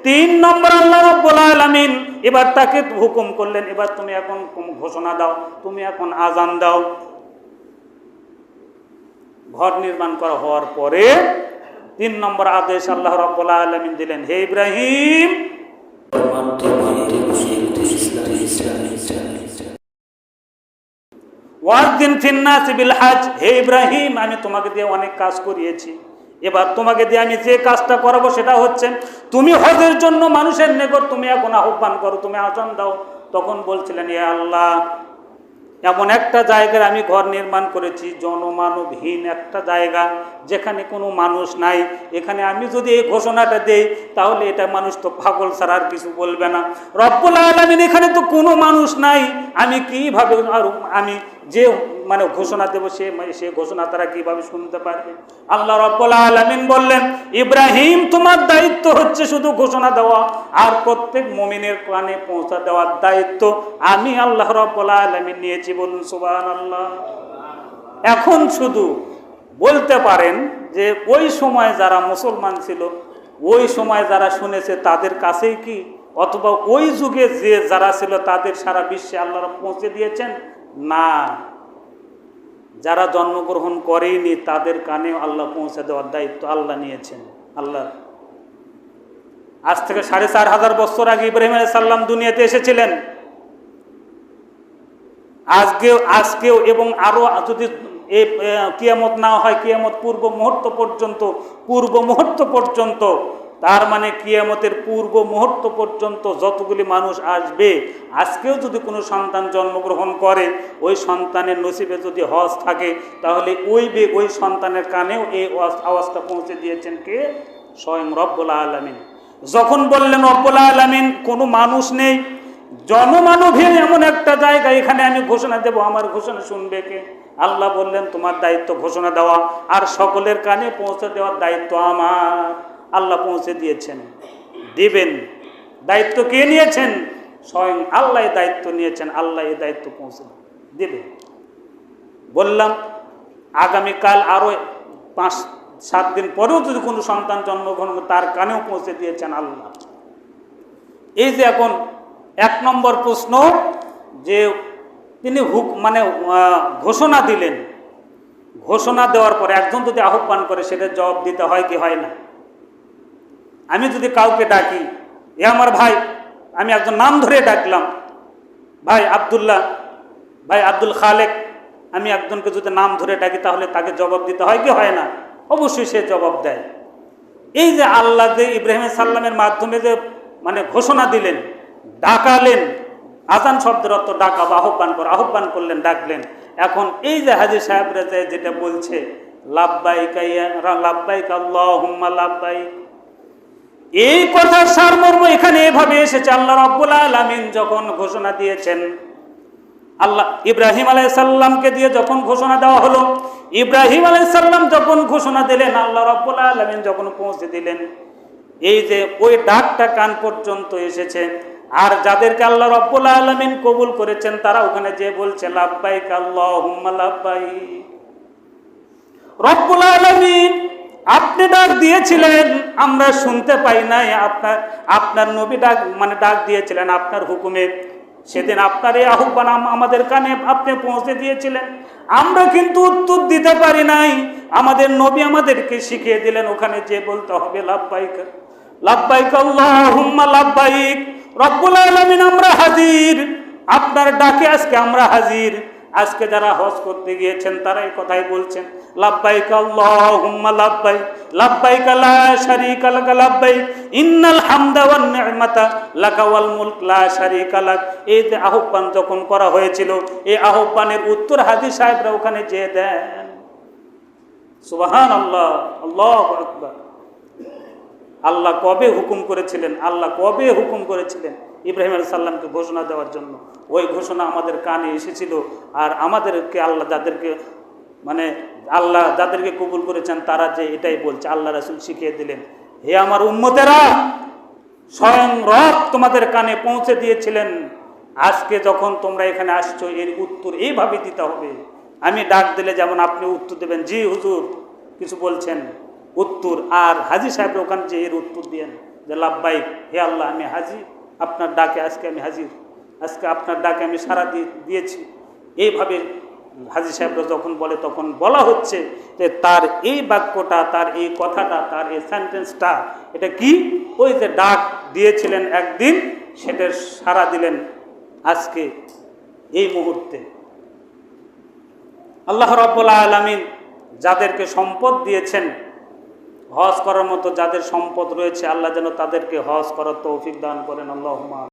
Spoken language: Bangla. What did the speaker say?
তিন নম্বর আল্লাহ রাব্বুল আলামিন এবার তাকে হুকুম করলেন, এবার তুমি এখন ঘোষণা দাও, তুমি এখন আজান দাও। ঘর নির্মাণ করা হওয়ার পরে তিন নম্বর আদেশ আল্লাহ রাব্বুল আলামিন দিলেন, হে ইব্রাহিম, ওয়াযিন ফিন্নাসি বিল হজ, হে ইব্রাহিম, আমি তোমাকে দিয়ে অনেক কাজ করিয়েছি, এবার তোমাকে দিয়ে আমি যে কাজটা করাবো সেটা হচ্ছে তুমি হজের জন্য মানুষের নিকট তুমি এখন আহ্বান করো, তুমি আজান দাও। তখন বলছিলেন, হে আল্লাহ, এমন একটা জায়গায় আমি ঘর নির্মাণ করেছি, জনমানবহীন একটা জায়গা, যেখানে কোনো মানুষ নাই, এখানে আমি যদি এই ঘোষণাটা দেই তাহলে এটা মানুষ তো পাগল ছাড়া আর কিছু বলবে না। রব্বুল আলামিন, এখানে তো কোনো মানুষ নাই, আমি কিভাবে আর আমি যে মানে ঘোষণা দেবো সে ঘোষণা তারা কিভাবে শুনতে পারবে? আল্লাহ রাব্বুল আলামিন বললেন, ইব্রাহিম, তোমার দায়িত্ব হচ্ছে শুধু ঘোষণা দেওয়া, আর প্রত্যেক মুমিনের কানে পৌঁছা দেওয়ার দায়িত্ব আমি আল্লাহ রাব্বুল আলামিন নিয়েছি। বলুন সুবহানাল্লাহ। এখন শুধু বলতে পারেন যে ওই সময় যারা মুসলমান ছিল, ওই সময় যারা শুনেছে তাদের কাছেই কি, অথবা ওই যুগে যে যারা ছিল তাদের সারা বিশ্বে আল্লাহ পৌঁছে দিয়েছেন? না, যারা জন্মগ্রহণ করেনি তাদের কানে আল্লাহ পৌঁছে দেওয়ার দায়িত্ব আল্লাহ নিয়েছেন। আল্লাহ আজ থেকে 4500 বছর আগে ইব্রাহিম আলাইহিস সালাম দুনিয়াতে এসেছিলেন। আজকেও এবং আরো যদি কিয়ামত না হয়, কিয়ামত পূর্ব মুহূর্ত পর্যন্ত, তার মানে কিয়ামতের পূর্ব মুহূর্ত পর্যন্ত যতগুলি মানুষ আসবে, আজকেও যদি কোনো সন্তান জন্মগ্রহণ করে, ওই সন্তানের নসিবে যদি হজ থাকে, তাহলে ওই সন্তানের কানেও এই আওয়াজটা পৌঁছে দিয়েছেন কে? স্বয়ং রব্বুল আলামিন। যখন বললেন রব্বুল আলামিন কোনো মানুষ নেই, জনমানবহীন এমন একটা জায়গা, এখানে আমি ঘোষণা দেব, আমার ঘোষণা শুনবে কে? আল্লাহ বললেন, তোমার দায়িত্ব ঘোষণা দেওয়া, আর সকলের কানে পৌঁছে দেওয়ার দায়িত্ব আমার। আল্লাহ পৌঁছে দিয়েছেন, দিবেন। দায়িত্ব কে নিয়েছেন? স্বয়ং আল্লাহ দায়িত্ব নিয়েছেন, আল্লাহ এই দায়িত্ব পৌঁছে দেবে। বললাম আগামীকাল আরো 5-7 দিন পরেও যদি কোনো সন্তান জন্মগ্রহণ করে, তার কানেও পৌঁছে দিয়েছেন আল্লাহ। এই যে এখন 1 নম্বর প্রশ্ন, যে তিনি ঘোষণা দিলেন, ঘোষণা দেওয়ার পরে একজন যদি আহ্বান করে সেটা জবাব দিতে হয় কি হয় না? আমি যদি কাউকে ডাকি, এ আমার ভাই, আমি একজন নাম ধরে ডাকলাম, ভাই আব্দুল্লাহ, ভাই আব্দুল খালেক, আমি একজনকে যদি নাম ধরে ডাকি তাহলে তাকে জবাব দিতে হয় কি হয় না? অবশ্যই সে জবাব দেয়। এই যে আল্লাহ যে ইব্রাহিম সাল্লামের মাধ্যমে যে ঘোষণা দিলেন, ডাকালেন, আজান শব্দের অর্থ ডাকা বা আহ্বান করলেন, ডাকলেন। এখন এই যে হাজী সাহেবরা যেটা বলছে, লাব্বাইক লাব্বাইক আল্লাহুম্মা লাব্বাইক, এই কথার সারমর্ম এখানে এভাবে এসেছে। আল্লাহ রাব্বুল আলামিন যখন ঘোষণা দিয়েছেন, আল্লাহ ইব্রাহিম আলাইহিস সালামকে দিয়ে যখন ঘোষণা দেওয়া হলো, ইব্রাহিম আলাইহিস সালাম যখন ঘোষণা দিলেন, আল্লাহ রাব্বুল আলামিন যখন পৌঁছে দিলেন, এই যে ওই ডাকটা কান পর্যন্ত এসেছে। আর যাদেরকে আল্লাহ রাব্বুল আলামিন কবুল করেছেন, তারা ওখানে যে বলছে লাব্বাইক আল্লাহুম্মা লাব্বাইক। রব্বুল আলামিন, আপনি ডাক দিয়েছিলেন, আমরা শুনতে পাই নাই, আপনার নবী ডাক দিয়েছিলেন আপনার হুকুমে। সেদিন আপনার এই আহ্বান আমাদের কানে আপনি পৌঁছে দিয়েছিলেন, আমরা কিন্তু উত্তর দিতে পারি নাই। আমাদের নবী আমাদেরকে শিখিয়ে দিলেন, ওখানে যে বলতে হবে লাব্বাইক লাব্বাইক আল্লাহুম্মা লাব্বাইক। রব্বুল আলামিন, আমরা হাজির, আপনার ডাকে আজকে আমরা হাজির। আজকে যারা হজ করতে গিয়েছেন তারা এই কথাই বলছেন, লাব্বাইক আল্লাহুম্মা লাব্বাইক লাব্বাইক লা শারীকা লাক লাব্বাইক ইন্নাল হামদা ওয়ান নি'মাতা লাকা ওয়াল মুলক লা শারীকা লাক। এই যে আহ্বান যখন করা হয়েছিল, এই আহ্বানের উত্তর হাজী সাহেবরা ওখানে যে দেন। সুবহানাল্লাহ, আল্লাহু আকবার। আল্লাহ কবে হুকুম করেছিলেন ইব্রাহিম আলাইহিস সালামকে ঘোষণা দেওয়ার জন্য? ওই ঘোষণা আমাদের কানে এসেছিল। আর আমাদেরকে আল্লাহ যাদেরকে কবুল করেছেন তারা যে এটাই বলছে, আল্লাহ রাসূল শিখিয়ে দিলেন, হে আমার উম্মতেরা, স্বয়ং রব তোমাদের কানে পৌঁছে দিয়েছিলেন। আজকে যখন তোমরা এখানে আসছো, এর উত্তর এইভাবে দিতে হবে। আমি ডাক দিলে যেমন আপনি উত্তর দেবেন, জি হুজুর কিছু বলছেন, উত্তর। আর হাজী সাহেব ওখানে যে এর উত্তর দিয়েন, যে লাব্বাইক, হে আল্লাহ আমি হাজির, আপনার ডাকে আজকে আমি হাজির, আজকে আপনার ডাকে আমি সাড়া দিয়েছি। এইভাবে হাজী সাহেবরা যখন বলে তখন বলা হচ্ছে যে তার এই বাক্যটা, তার এই কথাটা, তার এই সেন্টেন্সটা, এটা কি? ওই যে ডাক দিয়েছিলেন একদিন, সেটা সাড়া দিলেন আজকে এই মুহূর্তে। আল্লাহ রাব্বুল আলামিন যাদেরকে সম্পদ দিয়েছেন, হজ করার মতো যাদের সম্পদ রয়েছে, আল্লাহ যেন তাদেরকে হজ করার তৌফিক দান করেন। আল্লাহুম্মা